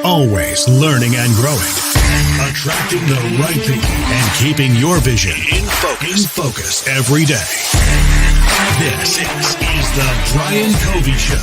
always learning and growing, attracting the right people, and keeping your vision in focus every day. This is the Brian Covey Show.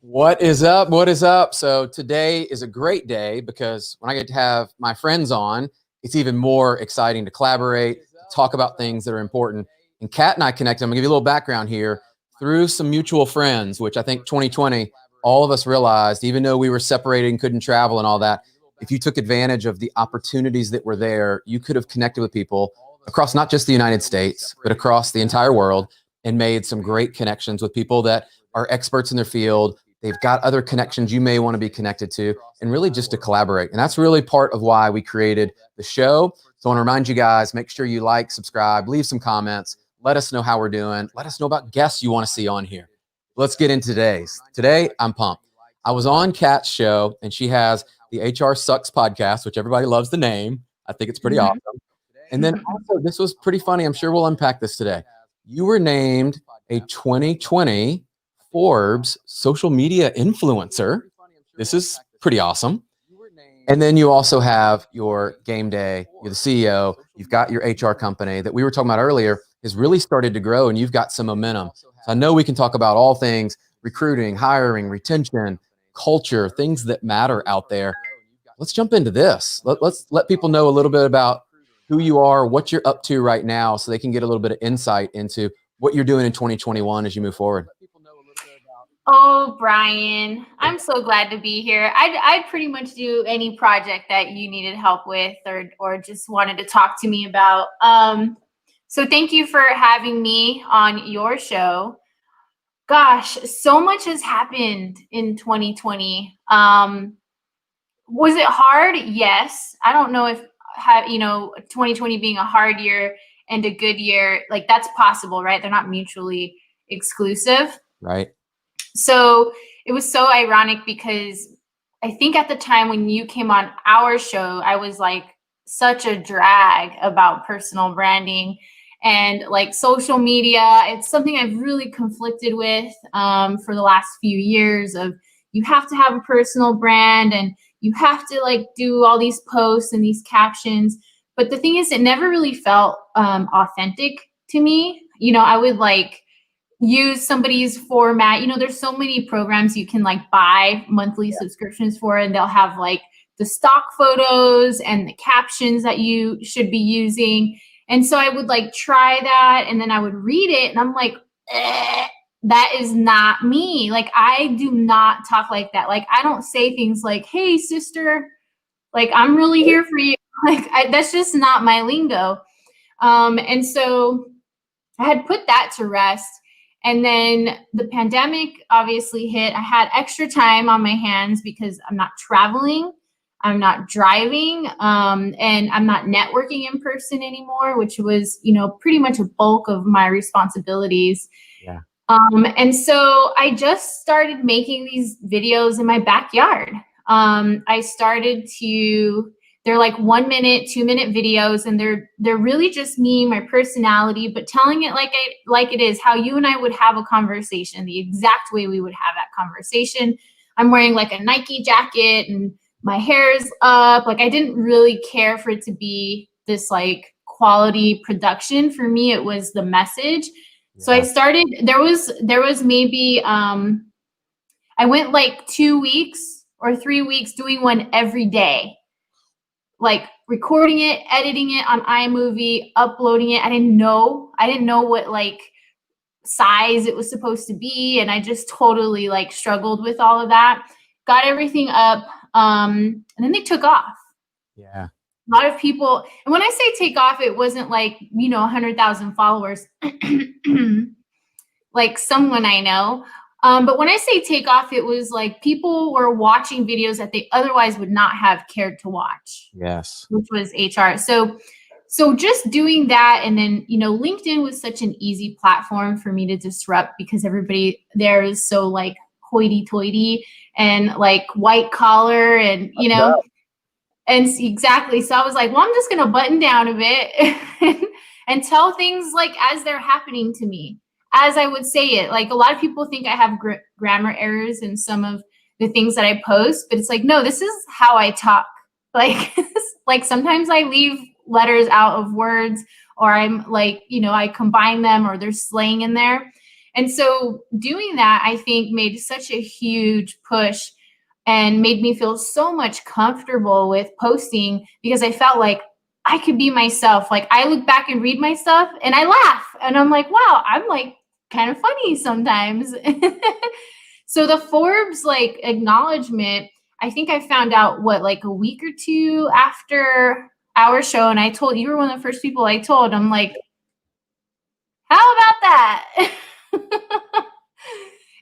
What is up? What is up? So today is a great day because when I get to have my friends on, it's even more exciting to collaborate, talk about things that are important. And Kat and I connected. I'm gonna give you a little background here through some mutual friends, which I think 2020, all of us realized, even though we were separated and couldn't travel and all that, if you took advantage of the opportunities that were there, you could have connected with people across not just the United States, but across the entire world and made some great connections with people that are experts in their field. They've got other connections you may want to be connected to, and really just to collaborate. And that's really part of why we created the show. So I want to remind you guys, make sure you like, subscribe, leave some comments, let us know how we're doing. Let us know about guests you want to see on here. Let's get into today's. Today, I'm pumped. I was on Kat's show, and she has the HR Sucks podcast, which everybody loves the name. I think it's pretty awesome. And then also, this was pretty funny. I'm sure we'll unpack this today. You were named a 2020 Forbes social media influencer. This is pretty awesome. And then you also have your game day. You're the CEO. You've got your HR company that we were talking about earlier has really started to grow, and you've got some momentum. So I know we can talk about all things recruiting, hiring, retention, culture, things that matter out there. Let's jump into this. Let's let people know a little bit about who you are, what you're up to right now, so they can get a little bit of insight into what you're doing in 2021 as you move forward. Oh, Brian, I'm so glad to be here. I'd pretty much do any project that you needed help with or just wanted to talk to me about. So thank you for having me on your show. Gosh, so much has happened in 2020. Was it hard? Yes. I don't know if 2020 being a hard year and a good year, like that's possible, right? They're not mutually exclusive. Right. So it was so ironic because I think at the time when you came on our show, I was like such a drag about personal branding and like social media. It's something I've really conflicted with for the last few years of you have to have a personal brand and you have to like do all these posts and these captions. But the thing is, it never really felt authentic to me. You know, I would like use somebody's format. You know, there's so many programs you can like buy monthly subscriptions for, and they'll have like the stock photos and the captions that you should be using. And so I would like try that, and then I would read it and I'm like, that is not me. Like, I do not talk like that. Like, I don't say things like, hey sister, like I'm really here for you. Like that's just not my lingo. And so I had put that to rest. And then the pandemic obviously hit. I had extra time on my hands because I'm not traveling, I'm not driving, and I'm not networking in person anymore, which was, you know, pretty much a bulk of my responsibilities. Yeah. And so I just started making these videos in my backyard. I started to, they're like 1 minute, 2 minute videos, and they're really just me, my personality, but telling it like it is, how you and I would have a conversation, the exact way we would have that conversation. I'm wearing like a Nike jacket and my hair's up. Like I didn't really care for it to be this like quality production. For me, it was the message. Yeah. So I started, there was maybe, I went like 2 weeks or 3 weeks doing one every day. Like recording it, editing it on iMovie, uploading it. I didn't know what like size it was supposed to be. And I just totally like struggled with all of that, got everything up. And then they took off. Yeah. A lot of people, and when I say take off, it wasn't like, 100,000 followers, like someone I know. But when I say take off, it was like people were watching videos that they otherwise would not have cared to watch. Yes. Which was HR. So just doing that, and then, LinkedIn was such an easy platform for me to disrupt because everybody there is so like hoity-toity and like white collar and, you know, and exactly. So I was like, well, I'm just going to button down a bit and tell things like as they're happening to me, as I would say it. Like a lot of people think I have grammar errors in some of the things that I post, but it's like, no, this is how I talk. Like, like sometimes I leave letters out of words, or I'm like, you know, I combine them, or there's slang in there. And so doing that, I think made such a huge push and made me feel so much comfortable with posting, because I felt like I could be myself. Like I look back and read my stuff and I laugh and I'm like, wow, I'm like kind of funny sometimes. So the Forbes like acknowledgement, I think I found out like a week or two after our show. And I told you were one of the first people I told. I'm like, how about that?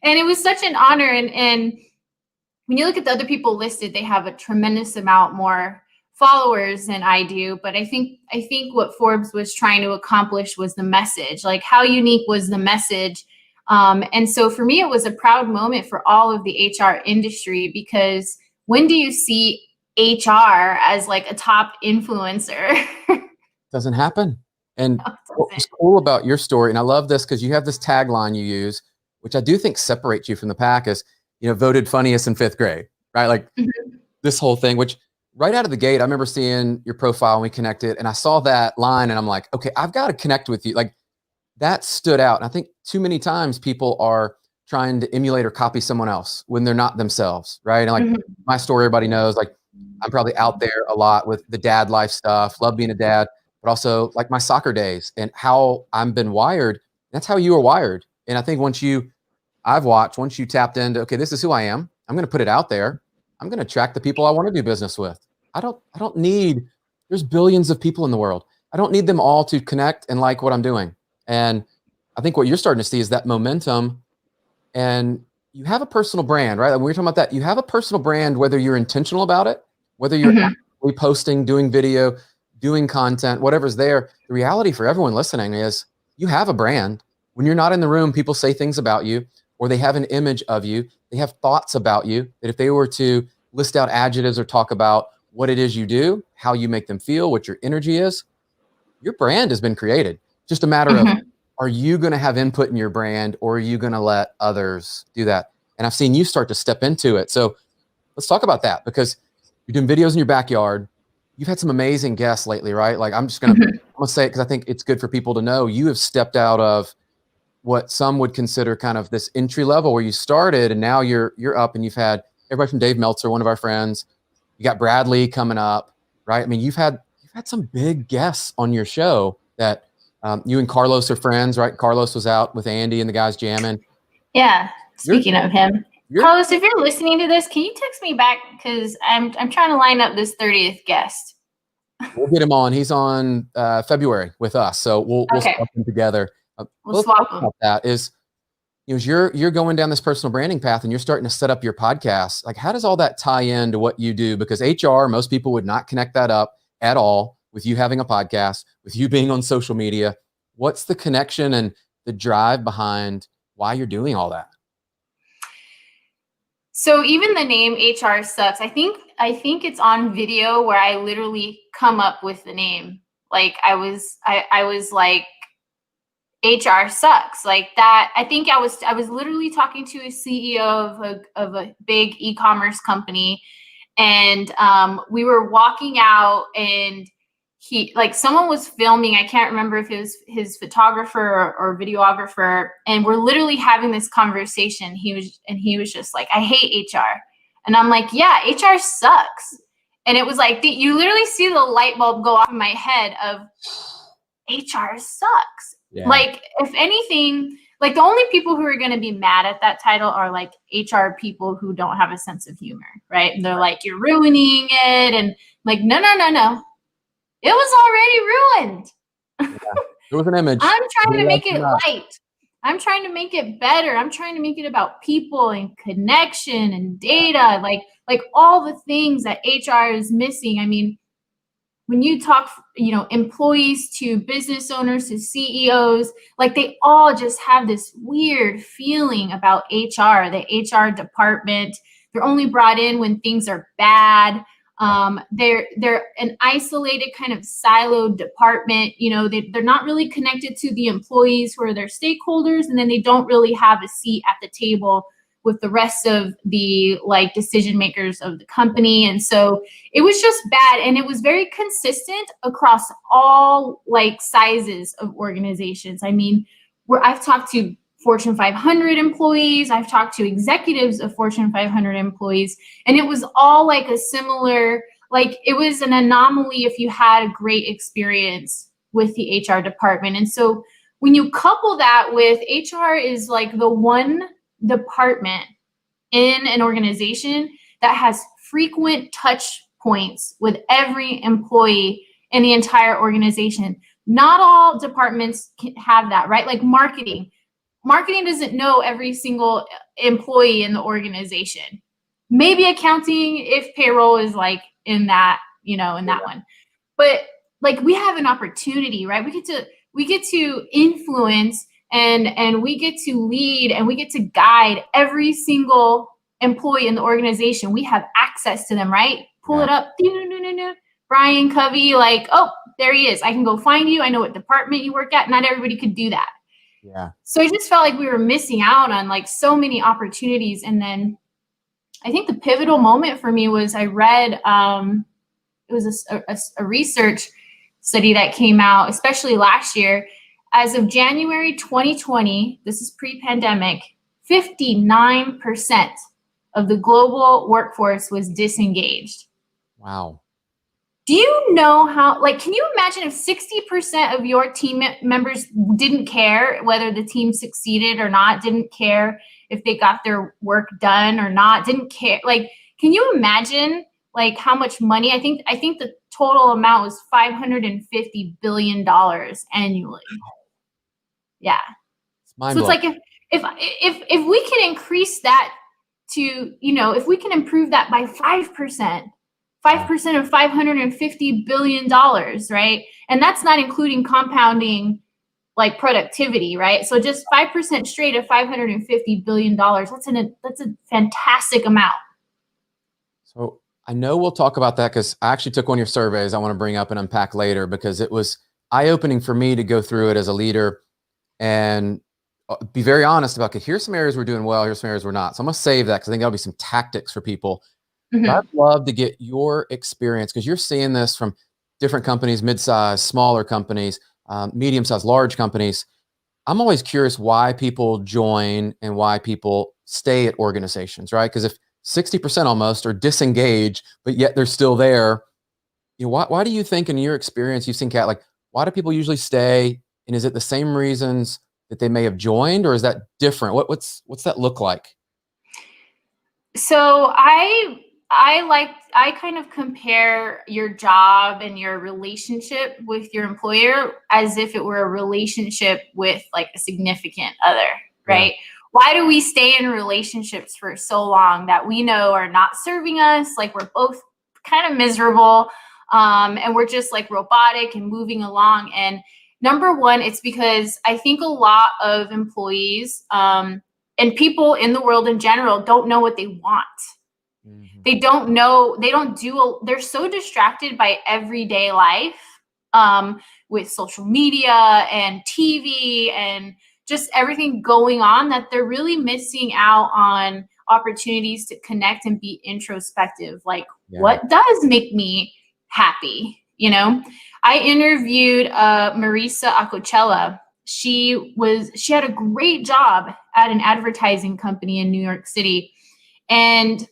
And it was such an honor. And when you look at the other people listed, they have a tremendous amount more followers than I do. But I think what Forbes was trying to accomplish was the message. Like, how unique was the message? And so for me, it was a proud moment for all of the HR industry, because when do you see HR as like a top influencer? Doesn't happen. And what was cool about your story, and I love this because you have this tagline you use, which I do think separates you from the pack, is, you know, voted funniest in 5th grade, right? Like this whole thing, which right out of the gate, I remember seeing your profile and we connected, and I saw that line and I'm like, okay, I've got to connect with you. Like that stood out. And I think too many times people are trying to emulate or copy someone else when they're not themselves, right? And like my story, everybody knows, like I'm probably out there a lot with the dad life stuff, love being a dad, but also like my soccer days and how I've been wired. That's how you were wired. And I think once you tapped into, okay, this is who I am, I'm going to put it out there. I'm going to attract the people I want to do business with. I don't need, there's billions of people in the world. I don't need them all to connect and like what I'm doing. And I think what you're starting to see is that momentum, and you have a personal brand, right? Like when we're talking about that, you have a personal brand, whether you're intentional about it, whether you're actually posting, doing video, doing content, whatever's there. The reality for everyone listening is you have a brand. When you're not in the room, people say things about you, or they have an image of you. They have thoughts about you that if they were to list out adjectives or talk about what it is you do, how you make them feel, what your energy is, your brand has been created. Just a matter of, are you going to have input in your brand, or are you going to let others do that? And I've seen you start to step into it. So let's talk about that, because you're doing videos in your backyard. You've had some amazing guests lately, right? Like I'm going to say it because I think it's good for people to know you have stepped out of what some would consider kind of this entry level where you started, and now you're up, and you've had everybody from Dave Meltzer, one of our friends. You got Bradley coming up, right? I mean, you've had some big guests on your show that you and Carlos are friends, right? Carlos was out with Andy and the guys jamming. Yeah. Speaking of him, Carlos, if you're listening to this, can you text me back? Because I'm trying to line up this 30th guest. We'll get him on. He's on February with us, so we'll swap him together. We'll swap them. That is, you know, you're going down this personal branding path, and you're starting to set up your podcast. Like, how does all that tie into what you do? Because HR, most people would not connect that up at all with you having a podcast, with you being on social media. What's the connection and the drive behind why you're doing all that? So even the name HR Sucks, I think it's on video where I literally come up with the name. Like I was like, HR sucks, like that. I think I was literally talking to a CEO of a big e-commerce company, and we were walking out, and someone was filming. I can't remember if it was his photographer or videographer, and we're literally having this conversation. He was just like, I hate HR. And I'm like, yeah, HR sucks. And it was like, you literally see the light bulb go off in my head of HR sucks. Yeah. Like, if anything, like the only people who are going to be mad at that title are like HR people who don't have a sense of humor, right? And they're like, you're ruining it. And like, no. It was already ruined. Yeah. There was an image. I'm trying to make it light. I'm trying to make it better. I'm trying to make it about people and connection and data, like all the things that HR is missing. I mean, when you talk, employees to business owners to CEOs, like they all just have this weird feeling about HR, the HR department. They're only brought in when things are bad. They're an isolated kind of siloed department. They're not really connected to the employees who are their stakeholders, and then they don't really have a seat at the table with the rest of the decision makers of the company. And so it was just bad, and it was very consistent across all sizes of organizations. I mean, I've talked to Fortune 500 employees, I've talked to executives of Fortune 500 employees, and it was all a similar, it was an anomaly if you had a great experience with the HR department. And so when you couple that with HR is the one department in an organization that has frequent touch points with every employee in the entire organization. Not all departments can have that, right? Like marketing. Marketing doesn't know every single employee in the organization. Maybe accounting if payroll is in that, in that one. But we have an opportunity, right? We get to influence and we get to lead and we get to guide every single employee in the organization. We have access to them, right? Pull it up. Brian Covey, oh, there he is. I can go find you. I know what department you work at. Not everybody could do that. Yeah. So I just felt like we were missing out on so many opportunities. And then I think the pivotal moment for me was I read, it was a research study that came out, especially last year. As of January 2020, this is pre-pandemic, 59% of the global workforce was disengaged. Wow. Do you know how, can you imagine if 60% of your team members didn't care whether the team succeeded or not, didn't care if they got their work done or not, didn't care? Can you imagine how much money? I think the total amount was $550 billion annually. Yeah. So it's if we can increase that to, if we can improve that by 5%, 5% of $550 billion, right? And that's not including compounding productivity, right? So just 5% straight of $550 billion, that's a fantastic amount. So I know we'll talk about that because I actually took one of your surveys I want to bring up and unpack later because it was eye-opening for me to go through it as a leader and be very honest about, okay, here's some areas we're doing well, here's some areas we're not. So I'm going to save that because I think that'll be some tactics for people. Mm-hmm. But I'd love to get your experience because you're seeing this from different companies, mid-size, smaller companies, medium-sized, large companies. I'm always curious why people join and why people stay at organizations, right? Because if 60% almost are disengaged, but yet they're still there, why do you think in your experience, you've seen Kat, why do people usually stay? And is it the same reasons that they may have joined, or is that different? What's that look like? So I kind of compare your job and your relationship with your employer as if it were a relationship with a significant other, right? Yeah. Why do we stay in relationships for so long that we know are not serving us? We're both kind of miserable, and we're just robotic and moving along. And number one, it's because I think a lot of employees and people in the world in general don't know what they want. Mm-hmm. They don't know, they're so distracted by everyday life with social media and TV and just everything going on that they're really missing out on opportunities to connect and be introspective. What does make me happy? I interviewed Marisa Acocella. She had a great job at an advertising company in New York City. And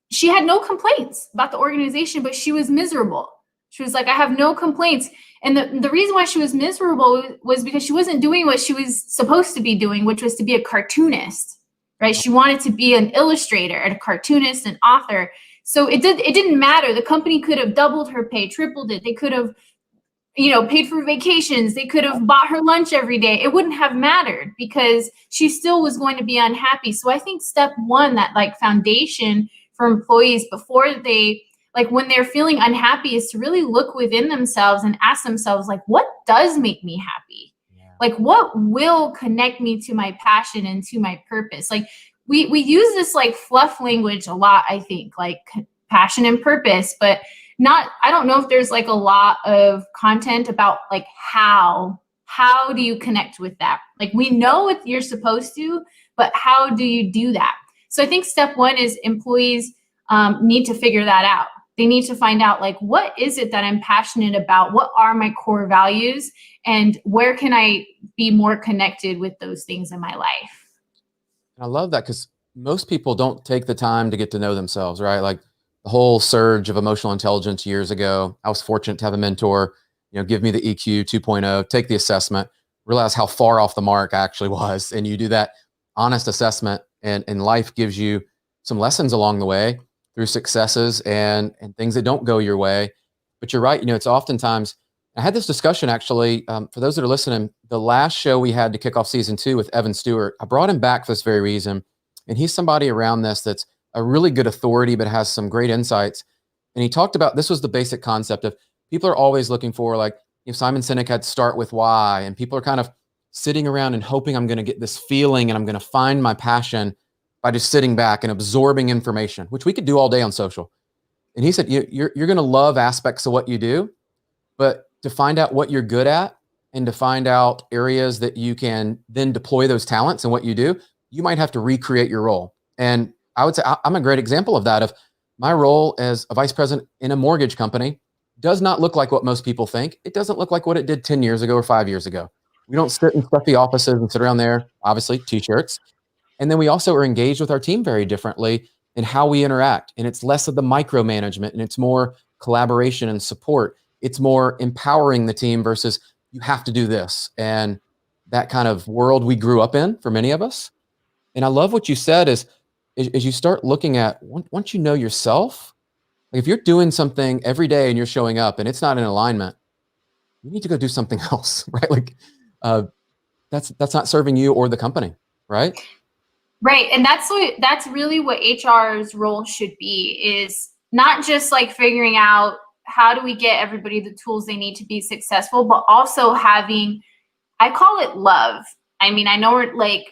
she had no complaints about the organization, but she was miserable. She was I have no complaints. And the reason why she was miserable was because she wasn't doing what she was supposed to be doing, which was to be a cartoonist, right? She wanted to be an illustrator and a cartoonist and author. So it didn't matter. The company could have doubled her pay, tripled it. They could have, paid for vacations. They could have bought her lunch every day. It wouldn't have mattered because she still was going to be unhappy. So I think step one, that foundation for employees before they like when they're feeling unhappy, is to really look within themselves and ask themselves, like, what does make me happy? Like, what will connect me to my passion and to my purpose? Like, we use this like fluff language a lot, I think, like passion and purpose, but I don't know if there's like a lot of content about like how do you connect with that? Like, we know what you're supposed to, but how do you do that? So I think step one is employees need to figure that out. They need to find out, like, what is it that I'm passionate about? What are my core values? And where can I be more connected with those things in my life? I love that, because most people don't take the time to get to know themselves, right? Like the whole surge of emotional intelligence years ago, I was fortunate to have a mentor, give me the EQ 2.0, take the assessment, realize how far off the mark I actually was. And you do that honest assessment, and life gives you some lessons along the way through successes and things that don't go your way. But you're right. It's oftentimes, I had this discussion actually, for those that are listening, the last show we had to kick off season 2 with Evan Stewart, I brought him back for this very reason. And he's somebody around this that's a really good authority, but has some great insights. And he talked about, this was the basic concept of, people are always looking for, like, Simon Sinek had start with why, and people are kind of sitting around and hoping I'm going to get this feeling and I'm going to find my passion by just sitting back and absorbing information, which we could do all day on social. And he said, you're going to love aspects of what you do, but to find out what you're good at and to find out areas that you can then deploy those talents and what you do, you might have to recreate your role. And I would say I'm a great example of that. Of my role as a vice president in a mortgage company does not look like what most people think. It doesn't look like what it did 10 years ago or 5 years ago. We don't sit in stuffy offices and sit around there, obviously, t-shirts. And then we also are engaged with our team very differently in how we interact. And it's less of the micromanagement, and it's more collaboration and support. It's more empowering the team versus you have to do this. And that kind of world we grew up in for many of us. And I love what you said is you start looking at, once you know yourself, like if you're doing something every day and you're showing up and it's not in alignment, you need to go do something else, right? Like that's not serving you or the company, right? Right. And that's really what HR's role should be, is not just like figuring out how do we get everybody the tools they need to be successful, but also having, I call it love. I mean, I know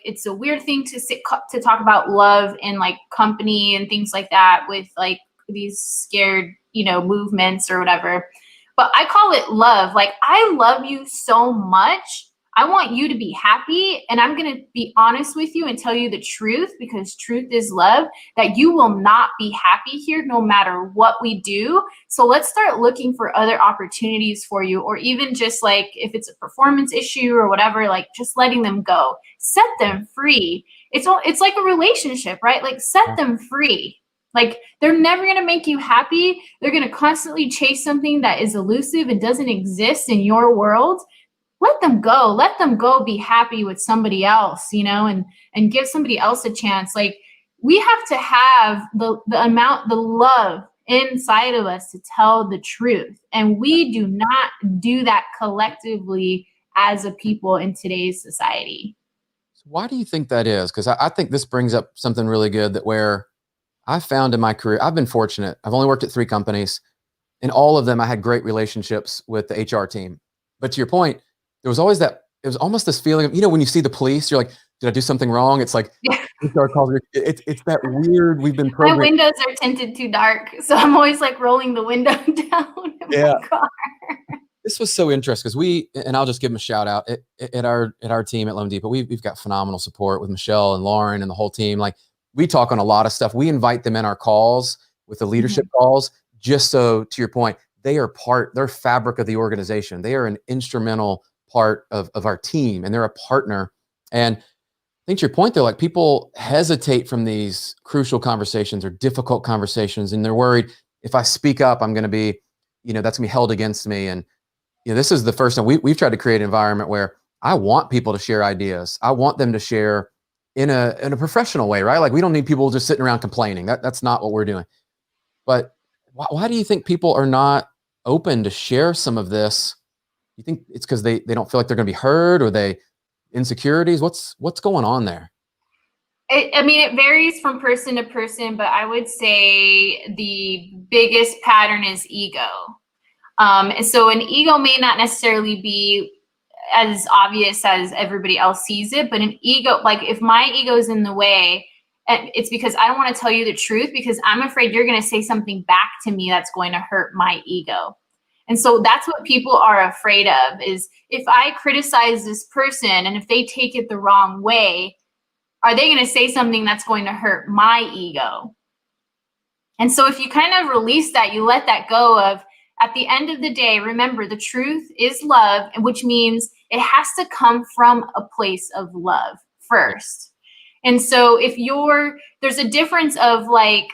it's a weird thing to talk about love in like company and things like that with like these scared, movements or whatever. But I call it love. Like, I love you so much. I want you to be happy, and I'm going to be honest with you and tell you the truth, because truth is love, that you will not be happy here no matter what we do. So let's start looking for other opportunities for you, or even just like if it's a performance issue or whatever, like just letting them go, set them free. It's like a relationship, right? Like, set them free. Like, they're never going to make you happy. They're going to constantly chase something that is elusive and doesn't exist in your world. Let them go be happy with somebody else, and give somebody else a chance. Like, we have to have the love inside of us to tell the truth. And we do not do that collectively as a people in today's society. So why do you think that is? Because I think this brings up something really good, that where I found in my career, I've been fortunate. I've only worked at 3 companies. In all of them, I had great relationships with the HR team. But to your point, there was always it was almost this feeling of, when you see the police, you're like, did I do something wrong? It's like, HR calls me. It's that weird, we've been programmed. My windows are tinted too dark, so I'm always like rolling the window down in my car. This was so interesting because and I'll just give them a shout out at our team at Loan Depot. We've got phenomenal support with Michelle and Lauren and the whole team. Like, we talk on a lot of stuff. We invite them in our calls with the leadership calls, just so, to your point, they're fabric of the organization. They are an instrumental part of our team, and they're a partner. And I think to your point, though, like, people hesitate from these crucial conversations or difficult conversations, and they're worried, if I speak up, I'm going to be, that's going to be held against me. And this is the first time we've tried to create an environment where I want people to share ideas. I want them to share in a professional way, right? Like, we don't need people just sitting around complaining. That's not what we're doing. But why do you think people are not open to share some of this? You think it's because they don't feel like they're going to be heard, or insecurities? What's going on there? I mean, it varies from person to person, but I would say the biggest pattern is ego. So an ego may not necessarily be as obvious as everybody else sees it, but an ego, like if my ego is in the way, it's because I don't want to tell you the truth because I'm afraid you're going to say something back to me that's going to hurt my ego. And so that's what people are afraid of, is if I criticize this person and if they take it the wrong way, are they going to say something that's going to hurt my ego? And so if you kind of release that, you let that go of, at the end of the day, remember the truth is love, which means it has to come from a place of love first. And so if there's a difference of like,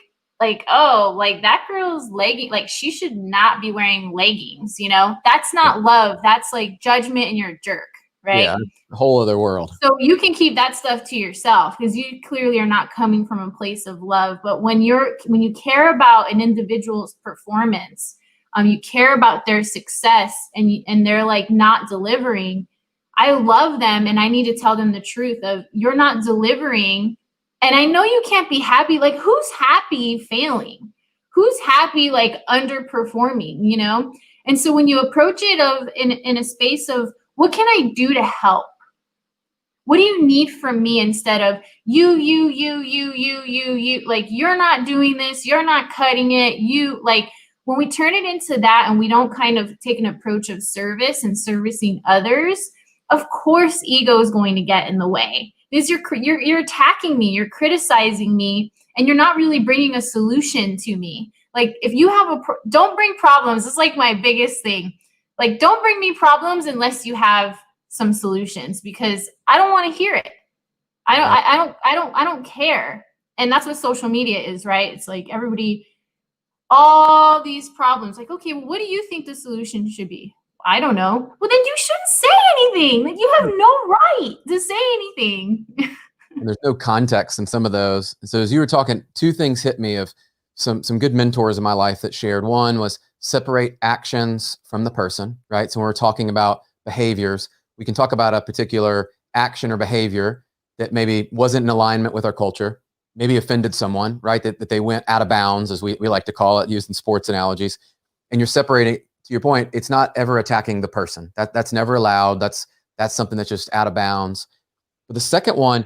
oh, like that girl's legging, like she should not be wearing leggings, that's not love. That's like judgment and you're a jerk, right? Yeah, a whole other world. So you can keep that stuff to yourself because you clearly are not coming from a place of love. But when you care about an individual's performance, you care about their success and they're like not delivering, I love them and I need to tell them the truth of, you're not delivering. And I know you can't be happy. Like, who's happy failing? Who's happy like underperforming, And so when you approach it in a space of, what can I do to help? What do you need from me, instead of you, like, you're not doing this, you're not cutting it, when we turn it into that and we don't kind of take an approach of service and servicing others, of course, ego is going to get in the way. Because you're attacking me, you're criticizing me, and you're not really bringing a solution to me. Like, if you have don't bring problems. It's like my biggest thing. Like, don't bring me problems unless you have some solutions, because I don't want to hear it. I don't care. And that's what social media is, right? It's like everybody, all these problems. Like, okay, well, what do you think the solution should be? I don't know. Well, then you shouldn't say anything. Like, you have no right to say anything. And there's no context in some of those. So as you were talking, two things hit me of some good mentors in my life that shared. One was separate actions from the person, right? So when we're talking about behaviors, we can talk about a particular action or behavior that maybe wasn't in alignment with our culture, maybe offended someone, right? That they went out of bounds, as we like to call it, used in sports analogies. And you're separating, to your point, it's not ever attacking the person. That's never allowed. That's something that's just out of bounds. But the second one,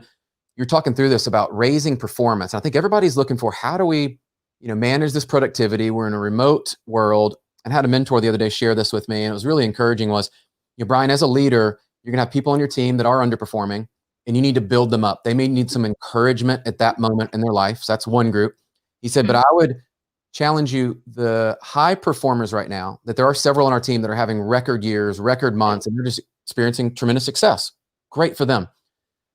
you're talking through this about raising performance. And I think everybody's looking for, how do we, manage this productivity? We're in a remote world. And I had a mentor the other day share this with me, and it was really encouraging. Was, Brian, as a leader, you're gonna have people on your team that are underperforming, and you need to build them up. They may need some encouragement at that moment in their life. So that's one group. He said, but I would challenge you, the high performers right now, that there are several on our team that are having record years, record months, and they're just experiencing tremendous success. Great for them.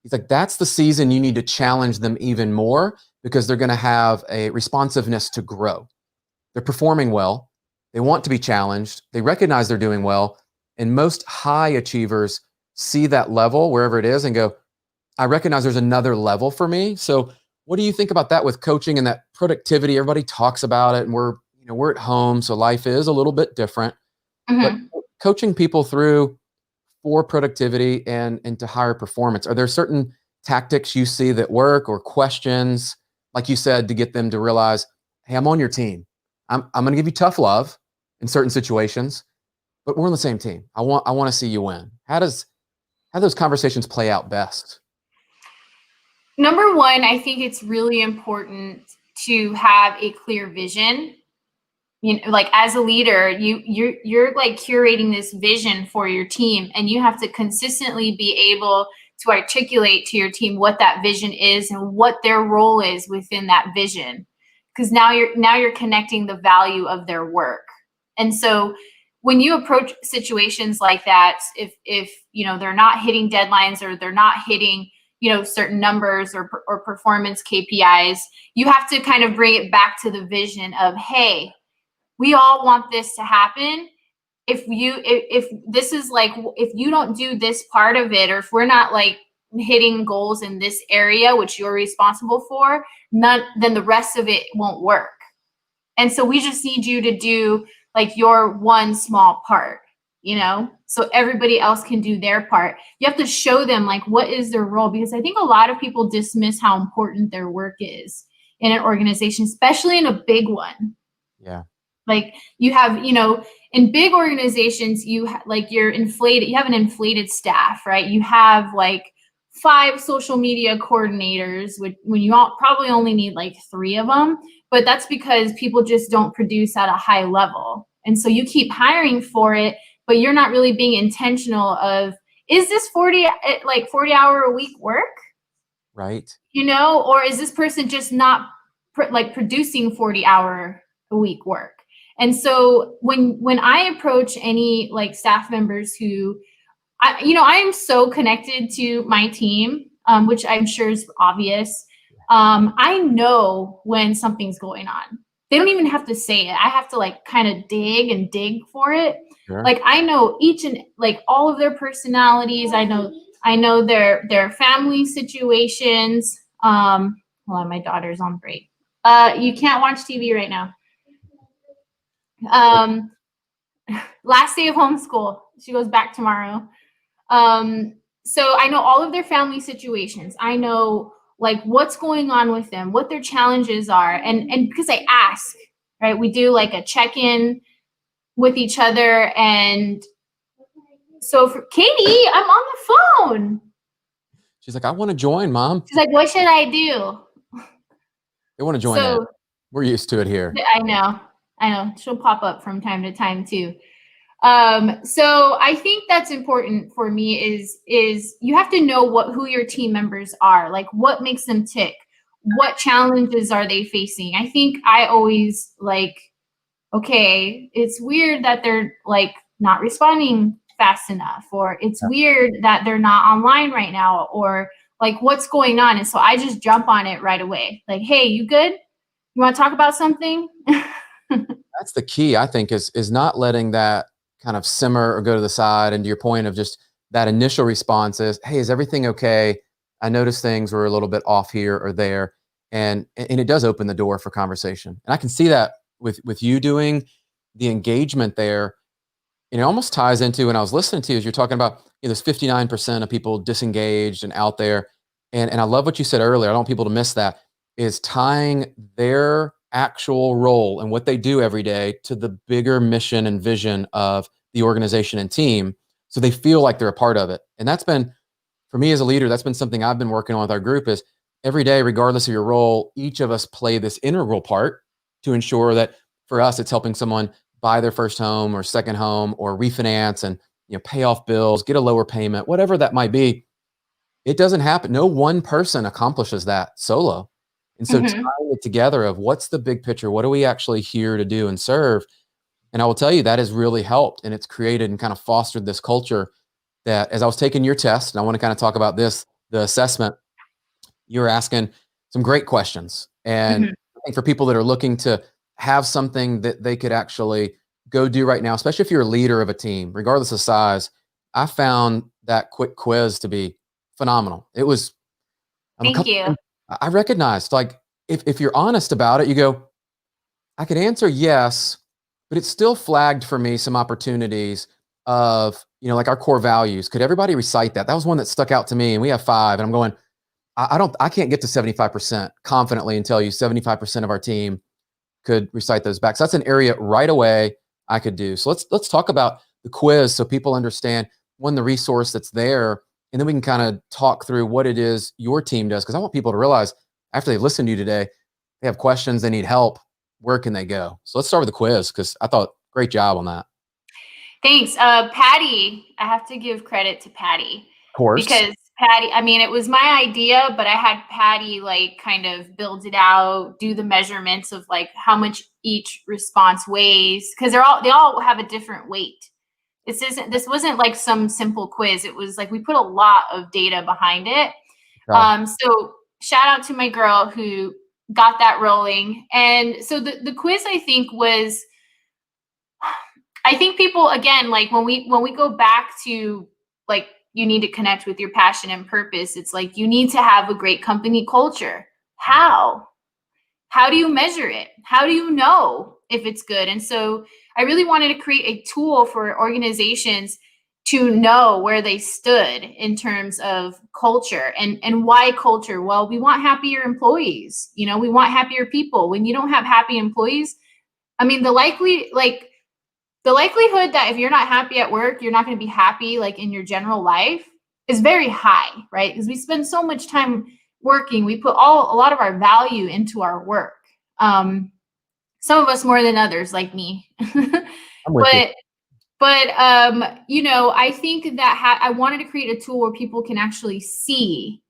He's like, that's the season you need to challenge them even more, because they're going to have a responsiveness to grow. They're performing well. They want to be challenged. They recognize they're doing well. And most high achievers see that level, wherever it is, and go, I recognize there's another level for me. So what do you think about that with coaching and that productivity? Everybody talks about it, and we're at home, so life is a little bit different. Mm-hmm. But coaching people through for productivity and to higher performance, are there certain tactics you see that work, or questions, like you said, to get them to realize, hey, I'm on your team. I'm going to give you tough love in certain situations, but we're on the same team. I want to see you win. How do those conversations play out best? Number one, I think it's really important to have a clear vision. Like, as a leader, you're like curating this vision for your team, and you have to consistently be able to articulate to your team what that vision is and what their role is within that vision. Because now you're connecting the value of their work. And so when you approach situations like that, if they're not hitting deadlines, or they're not hitting certain numbers or performance KPIs, you have to kind of bring it back to the vision of, hey, we all want this to happen. If this is like, if you don't do this part of it, or if we're not like hitting goals in this area, which you're responsible for, then the rest of it won't work. And so we just need you to do like your one small part. so everybody else can do their part. You have to show them like what is their role, because I think a lot of people dismiss how important their work is in an organization, especially in a big one. Yeah. Like you have, in big organizations, you have an inflated staff, right? You have like 5 social media coordinators, when you probably only need like 3 of them, but that's because people just don't produce at a high level. And so you keep hiring for it, but you're not really being intentional of, is this 40 hour a week work? Right. Or is this person just not producing 40 hour a week work? And so when I approach any like staff members who, I am so connected to my team, which I'm sure is obvious. I know when something's going on. They don't even have to say it. I have to like kind of dig for it. Sure. Like I know each and like all of their personalities. I know their family situations. Hold on, my daughter's on break. You can't watch TV right now. Last day of homeschool. She goes back tomorrow. So I know all of their family situations. I know like what's going on with them, what their challenges are. And because I ask, right, we do like a check-in with each other. And so for Katie, I'm on the phone. She's like, I want to join, Mom. She's like, what should I do? They want to join that. We're used to it here. I know. She'll pop up from time to time too. So I think that's important for me is you have to know who your team members are, like what makes them tick, what challenges are they facing. I think I always like, okay, it's weird that they're like not responding fast enough, or it's weird that they're not online right now, or like what's going on. And so I just jump on it right away. Like, hey, you good? You want to talk about something? That's the key, I think, is not letting that kind of simmer or go to the side. And to your point of just that initial response is, hey, is everything okay? I noticed things were a little bit off here or there. And it does open the door for conversation. And I can see that with you doing the engagement there. And it almost ties into when I was listening to you, as you're talking about, there's 59% of people disengaged and out there. And I love what you said earlier. I don't want people to miss that, is tying their actual role and what they do every day to the bigger mission and vision of the organization and team, so they feel like they're a part of it. And that's been, for me as a leader, that's been something I've been working on with our group, is every day, regardless of your role, each of us play this integral part to ensure that for us, it's helping someone buy their first home or second home or refinance and pay off bills, get a lower payment, whatever that might be. It doesn't happen. No one person accomplishes that solo. And so tying it together of what's the big picture, what are we actually here to do and serve? And I will tell you that has really helped, and it's created and kind of fostered this culture that, as I was taking your test, and I want to kind of talk about this, the assessment, you were asking some great questions. And I think for people that are looking to have something that they could actually go do right now, especially if you're a leader of a team, regardless of size, I found that quick quiz to be phenomenal. It was, Thank you. I recognized, like, if you're honest about it, you go, I could answer yes, but it still flagged for me some opportunities of, like our core values. Could everybody recite that? That was one that stuck out to me. And we have 5, and I'm going, I can't get to 75% confidently and tell you 75% of our team could recite those back. So that's an area right away I could do. So let's talk about the quiz so people understand, one, the resource that's there, and then we can kind of talk through what it is your team does. Because I want people to realize after they've listened to you today, they have questions, they need help. Where can they go? So let's start with the quiz, because I thought great job on that. Thanks. Patty, I have to give credit to Patty. Of course. Because Patty, I mean, it was my idea, but I had Patty like kind of build it out, do the measurements of like how much each response weighs, because they all have a different weight. This wasn't like some simple quiz. It was like we put a lot of data behind it. So shout out to my girl who got that rolling. And so the quiz, I think people, again, like when we go back to like, you need to connect with your passion and purpose. It's like, you need to have a great company culture. How do you measure it? How do you know if it's good? And so I really wanted to create a tool for organizations to know where they stood in terms of culture and why culture. Well, we want happier employees. You know, we want happier people. When you don't have happy employees, I mean, the likelihood that if you're not happy at work, you're not going to be happy like in your general life is very high, right? Because we spend so much time working. We put a lot of our value into our work. Some of us more than others, like me. I'm with you. But you know, I think that I wanted to create a tool where people can actually see,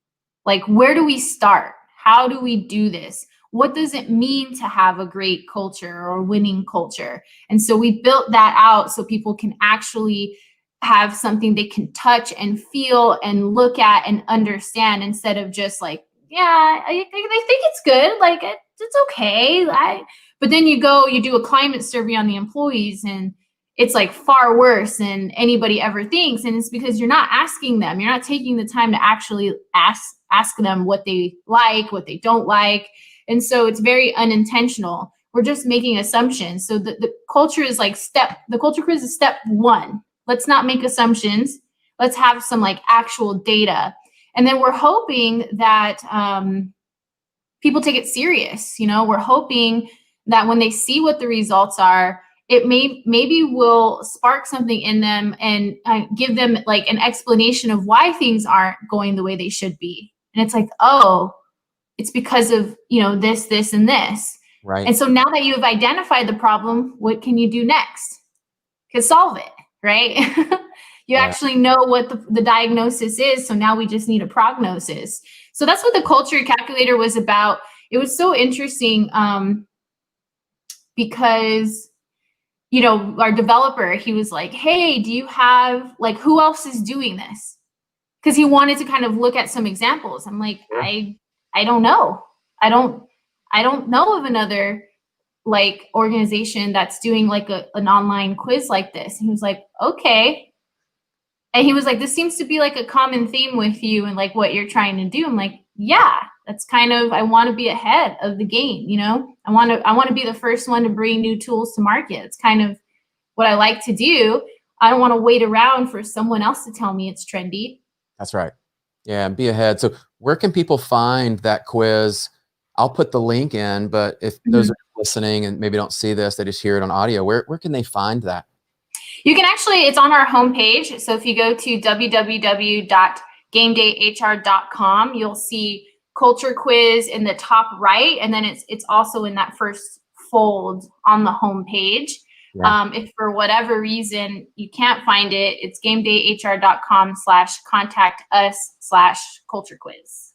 like, where do we start? How do we do this? What does it mean to have a great culture or winning culture? And so we built that out so people can actually have something they can touch and feel and look at and understand, instead of just like, yeah, I think it's good. Like it's okay. But then you do a climate survey on the employees, and it's like far worse than anybody ever thinks. And it's because you're not asking them. You're not taking the time to actually ask them what they like, what they don't like. And so it's very unintentional. We're just making assumptions. So the culture is like the culture quiz is step one. Let's not make assumptions. Let's have some like actual data. And then we're hoping that people take it serious. You know, we're hoping that when they see what the results are, it maybe will spark something in them and give them like an explanation of why things aren't going the way they should be. And it's like, oh, it's because of, you know, this, and this. Right. And so now that you have identified the problem, what can you do next? Because solve it, right? You actually know what the diagnosis is. So now we just need a prognosis. So that's what the culture calculator was about. It was so interesting because, you know, our developer, he was like, hey, do you have, like, who else is doing this? Because he wanted to kind of look at some examples. I'm like, I don't know. I don't know of another like organization that's doing like an online quiz like this. And he was like, okay. And he was like, this seems to be like a common theme with you and like what you're trying to do. I'm like, yeah, that's kind of, I want to be ahead of the game. You know, I want to be the first one to bring new tools to market. It's kind of what I like to do. I don't want to wait around for someone else to tell me it's trendy. That's right. Yeah, and be ahead. So where can people find that quiz? I'll put the link in, but if those are listening and maybe don't see this, they just hear it on audio, where can they find that? You can actually, it's on our homepage. So if you go to www.gamedayhr.com, you'll see culture quiz in the top right. And then it's also in that first fold on the homepage. Yeah. If for whatever reason you can't find it, it's gamedayhr.com/contact-us/culture quiz.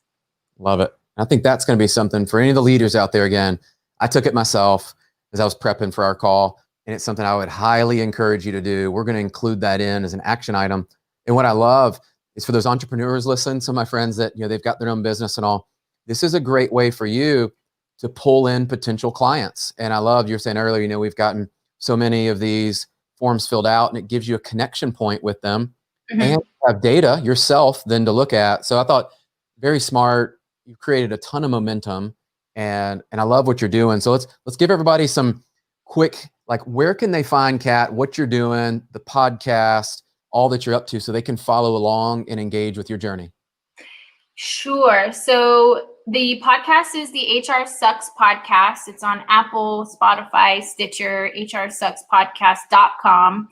Love it. I think that's going to be something for any of the leaders out there. Again, I took it myself as I was prepping for our call, and it's something I would highly encourage you to do. We're going to include that in as an action item. And what I love is for those entrepreneurs listen, some of my friends that, you know, they've got their own business and all, this is a great way for you to pull in potential clients. And I love, you were saying earlier, you know, we've gotten so many of these forms filled out, and it gives you a connection point with them and have data yourself then to look at. So I thought very smart. You've created a ton of momentum, and I love what you're doing. So let's give everybody some quick, like, where can they find Kat, what you're doing, the podcast, all that you're up to, so they can follow along and engage with your journey. Sure. So the podcast is the HR Sucks podcast. It's on Apple, Spotify, Stitcher, HRSucksPodcast.com.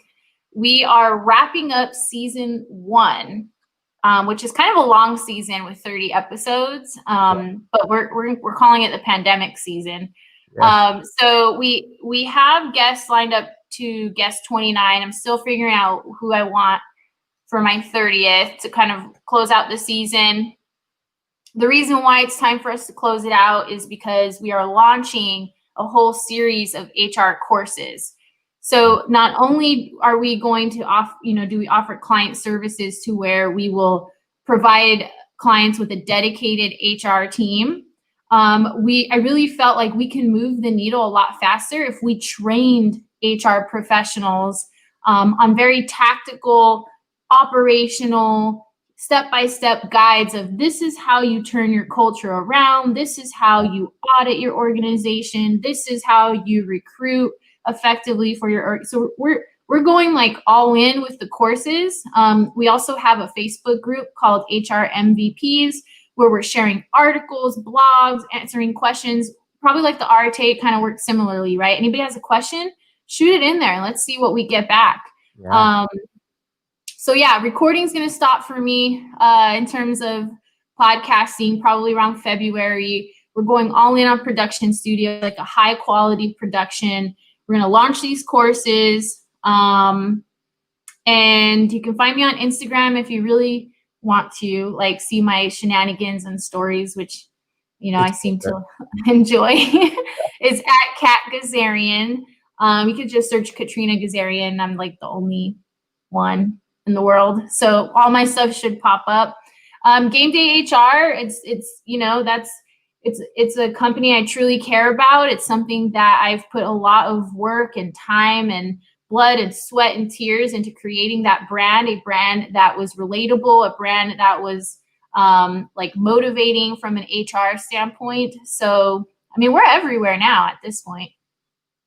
We are wrapping up season 1, which is kind of a long season with 30 episodes. But we're calling it the pandemic season. Yeah. So we have guests lined up to guest 29. I'm still figuring out who I want for my 30th to kind of close out the season. The reason why it's time for us to close it out is because we are launching a whole series of HR courses. So not only are we going to do we offer client services to where we will provide clients with a dedicated HR team. I really felt like we can move the needle a lot faster if we trained HR professionals on very tactical, operational, step-by-step guides of this is how you turn your culture around. This is how you audit your organization. This is how you recruit. effectively for your, so we're going like all in with the courses. We also have a Facebook group called HR MVPs where we're sharing articles, blogs, answering questions, probably like the RTA kind of works similarly, right? Anybody has a question, shoot it in there and let's see what we get back. Yeah. So yeah, recording's going to stop for me in terms of podcasting probably around February. We're going all in on production studio, like a high quality production. We're going to launch these courses. And you can find me on Instagram if you really want to like see my shenanigans and stories, which, you know, I seem to enjoy. It's at Kat Ghazarian. You could just search Katrina Ghazarian. I'm like the only one in the world. So all my stuff should pop up. Game Day HR, it's you know, it's a company I truly care about. It's something that I've put a lot of work and time and blood and sweat and tears into creating that brand, a brand that was relatable, a brand that was like motivating from an HR standpoint. So, I mean, we're everywhere now at this point.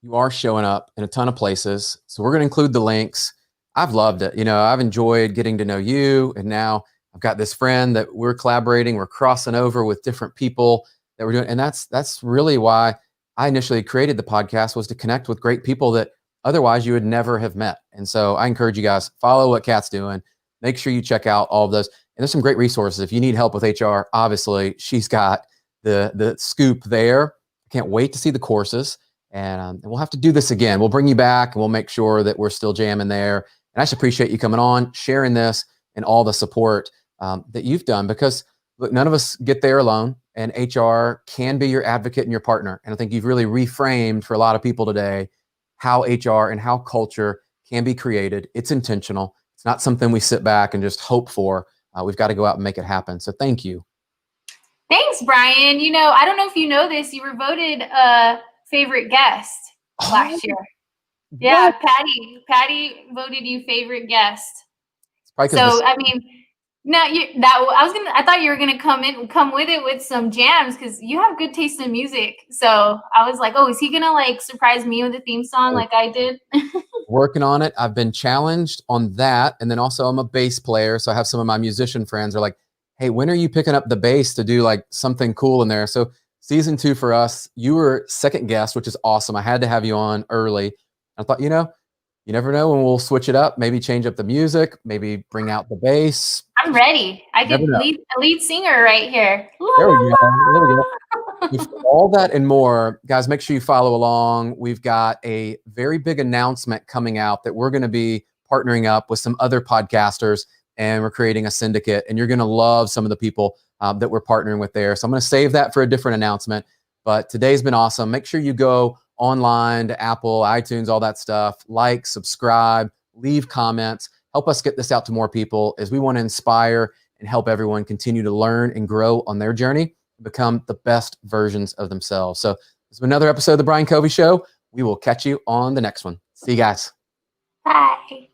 You are showing up in a ton of places. So we're going to include the links. I've loved it. You know, I've enjoyed getting to know you. And now I've got this friend that we're collaborating. We're crossing over with different people that we're doing. And that's really why I initially created the podcast, was to connect with great people that otherwise you would never have met. And so I encourage you guys, follow what Kat's doing. Make sure you check out all of those. And there's some great resources. If you need help with HR, obviously she's got the scoop there. I can't wait to see the courses. And we'll have to do this again. We'll bring you back and we'll make sure that we're still jamming there. And I just appreciate you coming on, sharing this and all the support that you've done, because look, none of us get there alone, and HR can be your advocate and your partner. And I think you've really reframed for a lot of people today how HR and how culture can be created. It's intentional. It's not something we sit back and just hope for. We've got to go out and make it happen. So thank you. Thanks, Brian. You know, I don't know if you know this, you were voted favorite guest last year. Yeah, Patty voted you favorite guest. So I mean, no, I thought you were gonna come with it with some jams, because you have good taste in music. So I was like, oh, is he gonna like surprise me with a theme song like I did? Working on it. I've been challenged on that, and then also I'm a bass player, so I have some of my musician friends are like, hey, when are you picking up the bass to do like something cool in there? So season 2 for us, you were second guest, which is awesome. I had to have you on early. I thought, you know, you never know when we'll switch it up, maybe change up the music, maybe bring out the bass. I'm ready. I could lead singer right here. There we go. There we go. All that and more, guys, make sure you follow along. We've got a very big announcement coming out that we're going to be partnering up with some other podcasters, and we're creating a syndicate, and you're going to love some of the people that we're partnering with there. So I'm going to save that for a different announcement, but today's been awesome. Make sure you go online to Apple, iTunes, all that stuff, like, subscribe, leave comments, help us get this out to more people, as we want to inspire and help everyone continue to learn and grow on their journey to become the best versions of themselves. So this has been another episode of the Brian Covey Show. We will catch you on the next one. See you guys. Bye.